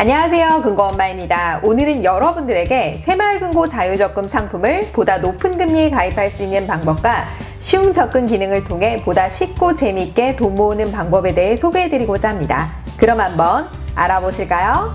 안녕하세요, 금고엄마입니다. 오늘은 여러분들에게 새마을금고 자유적금 상품을 보다 높은 금리에 가입할 수 있는 방법과 쉬운 접근 기능을 통해 보다 쉽고 재미있게 돈 모으는 방법에 대해 소개해드리고자 합니다. 그럼 한번 알아보실까요?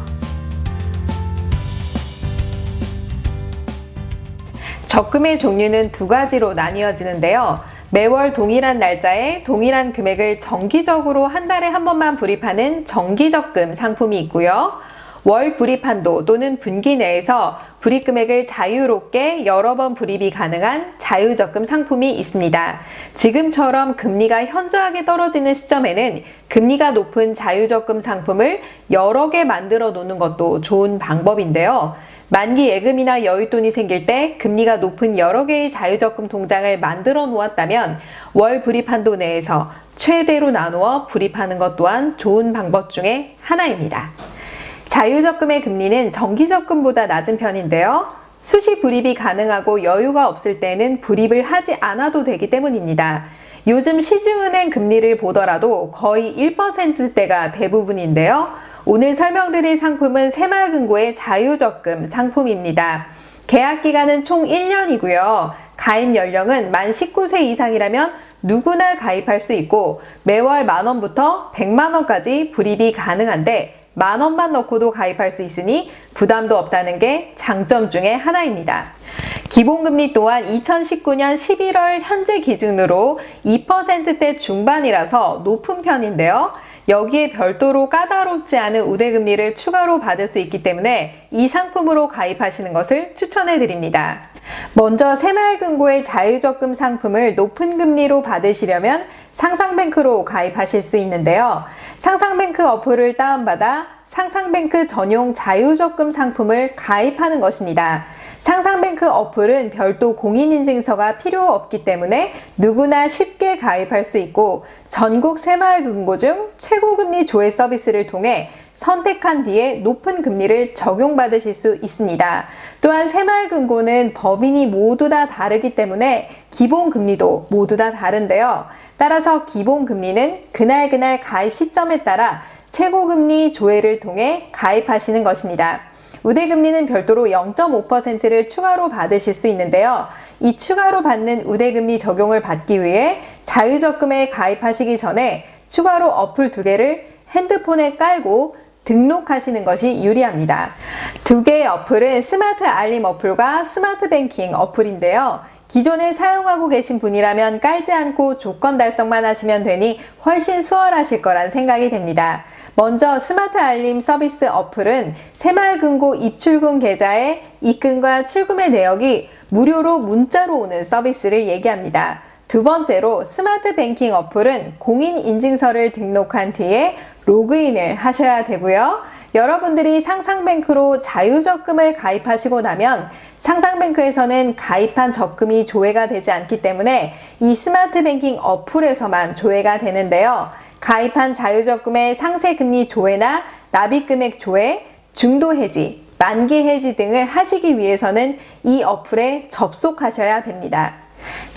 적금의 종류는 두 가지로 나뉘어지는데요. 매월 동일한 날짜에 동일한 금액을 정기적으로 한 달에 한 번만 불입하는 정기적금 상품이 있고요. 월 불입한도 또는 분기 내에서 불입 금액을 자유롭게 여러 번 불입이 가능한 자유적금 상품이 있습니다. 지금처럼 금리가 현저하게 떨어지는 시점에는 금리가 높은 자유적금 상품을 여러 개 만들어 놓는 것도 좋은 방법인데요. 만기 예금이나 여윳돈이 생길 때 금리가 높은 여러 개의 자유적금 통장을 만들어 놓았다면 월 불입한도 내에서 최대로 나누어 불입하는 것 또한 좋은 방법 중에 하나입니다. 자유적금의 금리는 정기적금보다 낮은 편인데요. 수시 불입이 가능하고 여유가 없을 때는 불입을 하지 않아도 되기 때문입니다. 요즘 시중은행 금리를 보더라도 거의 1%대가 대부분인데요. 오늘 설명드릴 상품은 새마을금고의 자유적금 상품입니다. 계약기간은 총 1년이고요. 가입 연령은 만 19세 이상이라면 누구나 가입할 수 있고 매월 만원부터 100만원까지 불입이 가능한데 만원만 넣고도 가입할 수 있으니 부담도 없다는 게 장점 중에 하나입니다. 기본금리 또한 2019년 11월 현재 기준으로 2%대 중반이라서 높은 편인데요. 여기에 별도로 까다롭지 않은 우대금리를 추가로 받을 수 있기 때문에 이 상품으로 가입하시는 것을 추천해 드립니다. 먼저 새마을금고의 자유적금 상품을 높은 금리로 받으시려면 상상뱅크로 가입하실 수 있는데요. 상상뱅크 어플을 다운받아 상상뱅크 전용 자유적금 상품을 가입하는 것입니다. 상상뱅크 어플은 별도 공인인증서가 필요 없기 때문에 누구나 쉽게 가입할 수 있고 전국 새마을금고 중 최고금리 조회 서비스를 통해 선택한 뒤에 높은 금리를 적용받으실 수 있습니다. 또한 새마을금고는 법인이 모두 다 다르기 때문에 기본금리도 모두 다 다른데요. 따라서 기본금리는 그날 가입 시점에 따라 최고금리 조회를 통해 가입하시는 것입니다. 우대금리는 별도로 0.5%를 추가로 받으실 수 있는데요. 이 추가로 받는 우대금리 적용을 받기 위해 자유적금에 가입하시기 전에 추가로 어플 두 개를 핸드폰에 깔고 등록하시는 것이 유리합니다. 두 개의 어플은 스마트 알림 어플과 스마트 뱅킹 어플인데요. 기존에 사용하고 계신 분이라면 깔지 않고 조건 달성만 하시면 되니 훨씬 수월하실 거란 생각이 됩니다. 먼저 스마트 알림 서비스 어플은 새마을금고 입출금 계좌에 입금과 출금의 내역이 무료로 문자로 오는 서비스를 얘기합니다. 두 번째로 스마트 뱅킹 어플은 공인인증서를 등록한 뒤에 로그인을 하셔야 되고요. 여러분들이 상상뱅크로 자유적금을 가입하시고 나면 상상뱅크에서는 가입한 적금이 조회가 되지 않기 때문에 이 스마트 뱅킹 어플에서만 조회가 되는데요. 가입한 자유적금의 상세금리 조회나 납입금액 조회, 중도 해지, 만기 해지 등을 하시기 위해서는 이 어플에 접속하셔야 됩니다.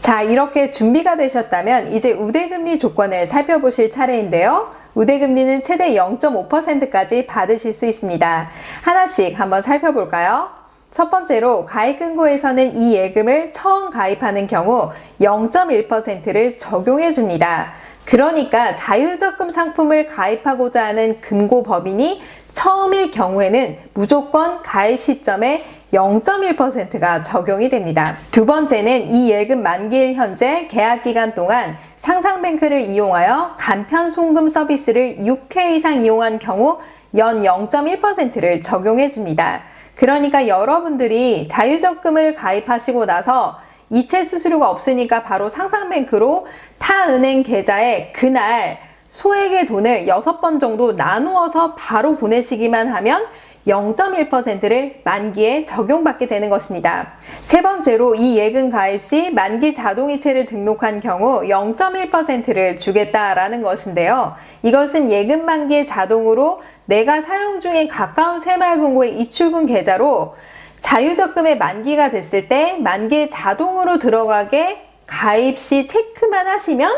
자, 이렇게 준비가 되셨다면 이제 우대금리 조건을 살펴보실 차례인데요. 우대금리는 최대 0.5%까지 받으실 수 있습니다. 하나씩 한번 살펴볼까요? 첫 번째로 가입금고에서는 이 예금을 처음 가입하는 경우 0.1%를 적용해 줍니다. 그러니까 자유적금 상품을 가입하고자 하는 금고법인이 처음일 경우에는 무조건 가입 시점에 0.1%가 적용이 됩니다. 두 번째는 이 예금 만기일 현재 계약기간 동안 상상뱅크를 이용하여 간편 송금 서비스를 6회 이상 이용한 경우 연 0.1%를 적용해 줍니다. 그러니까 여러분들이 자유적금을 가입하시고 나서 이체 수수료가 없으니까 바로 상상뱅크로 타 은행 계좌에 그날 소액의 돈을 6번 정도 나누어서 바로 보내시기만 하면 0.1%를 만기에 적용받게 되는 것입니다. 세 번째로 이 예금 가입 시 만기 자동이체를 등록한 경우 0.1%를 주겠다라는 것인데요. 이것은 예금 만기에 자동으로 내가 사용 중에 가까운 새마을금고의 입출금 계좌로 자유적금의 만기가 됐을 때 만기에 자동으로 들어가게 가입 시 체크만 하시면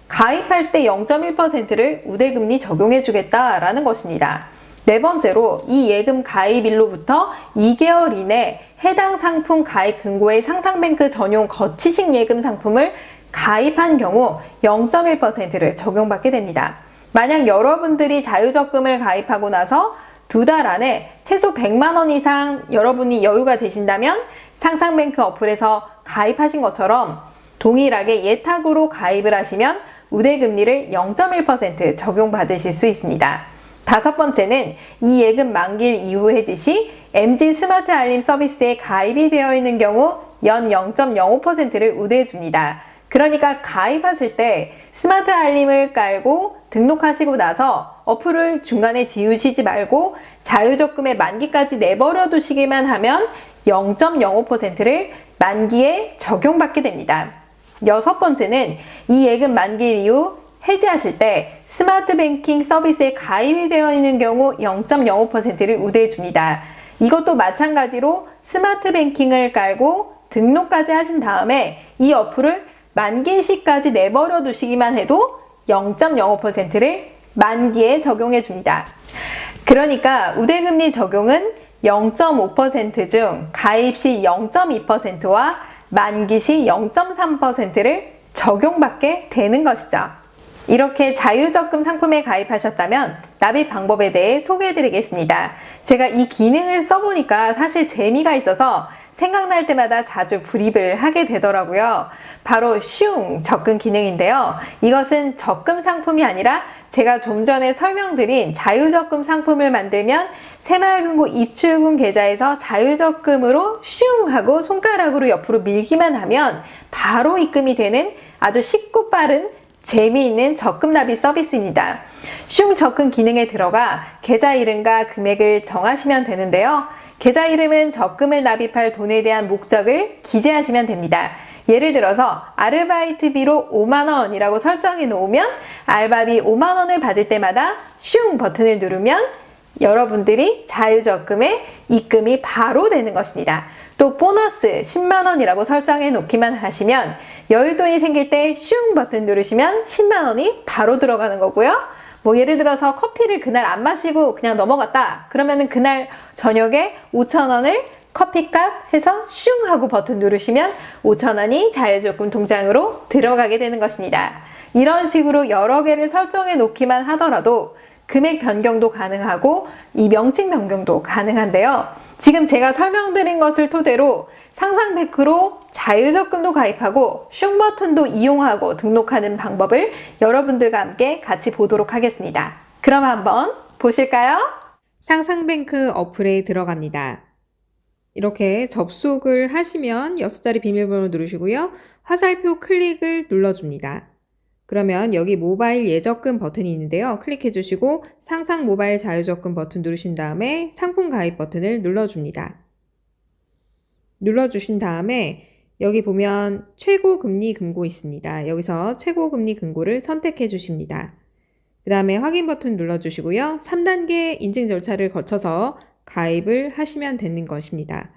가입할 때 0.1%를 우대금리 적용해 주겠다라는 것입니다. 네 번째로 이 예금 가입일로부터 2개월 이내 해당 상품 가입 금고의 상상뱅크 전용 거치식 예금 상품을 가입한 경우 0.1%를 적용받게 됩니다. 만약 여러분들이 자유적금을 가입하고 나서 2달 안에 최소 100만 원 이상 여러분이 여유가 되신다면 상상뱅크 어플에서 가입하신 것처럼 동일하게 예탁으로 가입을 하시면 우대금리를 0.1% 적용받으실 수 있습니다. 다섯 번째는 이 예금 만기일 이후 해지 시 MG 스마트 알림 서비스에 가입이 되어 있는 경우 연 0.05%를 우대해 줍니다. 그러니까 가입하실 때 스마트 알림을 깔고 등록하시고 나서 어플을 중간에 지우시지 말고 자유적금의 만기까지 내버려 두시기만 하면 0.05%를 만기에 적용받게 됩니다. 여섯 번째는 이 예금 만기일 이후 해지하실 때 스마트 뱅킹 서비스에 가입이 되어 있는 경우 0.05%를 우대해 줍니다. 이것도 마찬가지로 스마트 뱅킹을 깔고 등록까지 하신 다음에 이 어플을 만기 시까지 내버려 두시기만 해도 0.05%를 만기에 적용해 줍니다. 그러니까 우대금리 적용은 0.5% 중 가입 시 0.2%와 만기 시 0.3%를 적용받게 되는 것이죠. 이렇게 자유적금 상품에 가입하셨다면 납입 방법에 대해 소개해 드리겠습니다. 제가 이 기능을 써보니까 사실 재미가 있어서 생각날 때마다 자주 불입을 하게 되더라고요. 바로 슝 적금 기능인데요. 이것은 적금 상품이 아니라 제가 좀 전에 설명드린 자유적금 상품을 만들면 새마을금고 입출금 계좌에서 자유적금으로 슝 하고 손가락으로 옆으로 밀기만 하면 바로 입금이 되는 아주 쉽고 빠른 재미있는 적금 납입 서비스입니다. 슝 적금 기능에 들어가 계좌 이름과 금액을 정하시면 되는데요. 계좌 이름은 적금을 납입할 돈에 대한 목적을 기재하시면 됩니다. 예를 들어서 아르바이트비로 5만원이라고 설정해 놓으면 알바비 5만원을 받을 때마다 슝 버튼을 누르면 여러분들이 자유적금에 입금이 바로 되는 것입니다. 또 보너스 10만원이라고 설정해 놓기만 하시면 여윳돈이 생길 때 슝 버튼 누르시면 10만원이 바로 들어가는 거고요. 뭐 예를 들어서 커피를 그날 안 마시고 그냥 넘어갔다. 그러면은 그날 저녁에 5,000원을 커피값 해서 슝 하고 버튼 누르시면 5,000원이 자유적금 통장으로 들어가게 되는 것입니다. 이런 식으로 여러 개를 설정해 놓기만 하더라도 금액 변경도 가능하고 이 명칭 변경도 가능한데요. 지금 제가 설명드린 것을 토대로 상상뱅크로 자유적금도 가입하고 슝 버튼도 이용하고 등록하는 방법을 여러분들과 함께 같이 보도록 하겠습니다. 그럼 한번 보실까요? 상상뱅크 어플에 들어갑니다. 이렇게 접속을 하시면 6자리 비밀번호 누르시고요. 화살표 클릭을 눌러줍니다. 그러면 여기 모바일 예적금 버튼이 있는데요. 클릭해 주시고 상상 모바일 자유적금 버튼 누르신 다음에 상품 가입 버튼을 눌러줍니다. 눌러주신 다음에 여기 보면 최고 금리 금고 있습니다. 여기서 최고 금리 금고를 선택해 주십니다. 그 다음에 확인 버튼 눌러주시고요. 3단계 인증 절차를 거쳐서 가입을 하시면 되는 것입니다.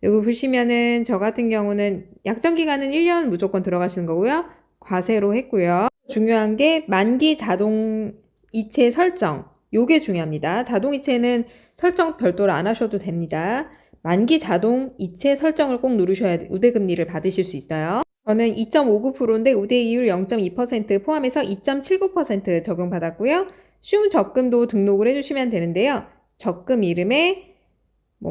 여기 보시면은 저 같은 경우는 약정 기간은 1년 무조건 들어가시는 거고요. 과세로 했고요. 중요한 게 만기 자동 이체 설정. 요게 중요합니다. 자동 이체는 설정 별도로 안 하셔도 됩니다. 만기 자동 이체 설정을 꼭 누르셔야 우대금리를 받으실 수 있어요. 저는 2.59%인데 우대이율 0.2% 포함해서 2.79% 적용받았고요. 슝 적금도 등록을 해주시면 되는데요. 적금 이름에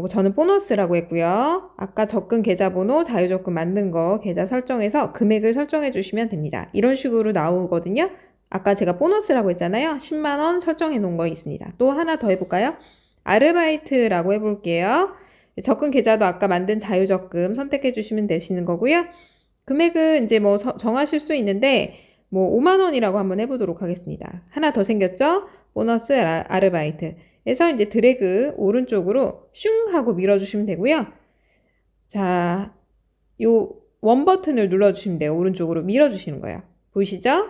저는 보너스라고 했고요. 아까 적금 계좌번호 자유적금 만든 거 계좌 설정해서 금액을 설정해 주시면 됩니다. 이런 식으로 나오거든요. 아까 제가 보너스라고 했잖아요. 10만원 설정해 놓은 거 있습니다. 또 하나 더 해볼까요? 아르바이트라고 해볼게요. 적금 계좌도 아까 만든 자유적금 선택해 주시면 되시는 거고요. 금액은 이제 정하실 수 있는데 5만원이라고 한번 해보도록 하겠습니다. 하나 더 생겼죠? 보너스 아르바이트. 그래서 이제 드래그 오른쪽으로 슝 하고 밀어주시면 되고요. 자, 요 원 버튼을 눌러주시면 돼요. 오른쪽으로 밀어주시는 거예요. 보이시죠?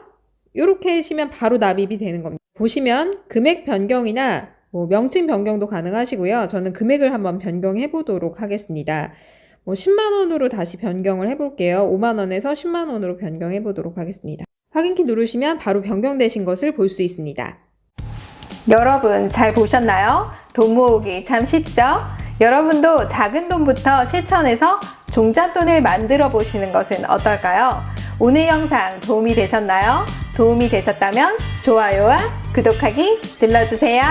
요렇게 하시면 바로 납입이 되는 겁니다. 보시면 금액 변경이나 명칭 변경도 가능하시고요. 저는 금액을 한번 변경해 보도록 하겠습니다. 10만원으로 다시 변경을 해볼게요. 5만원에서 10만원으로 변경해 보도록 하겠습니다. 확인키 누르시면 바로 변경되신 것을 볼 수 있습니다. 여러분 잘 보셨나요? 돈 모으기 참 쉽죠? 여러분도 작은 돈부터 실천해서 종잣돈을 만들어 보시는 것은 어떨까요? 오늘 영상 도움이 되셨나요? 도움이 되셨다면 좋아요와 구독하기 눌러주세요.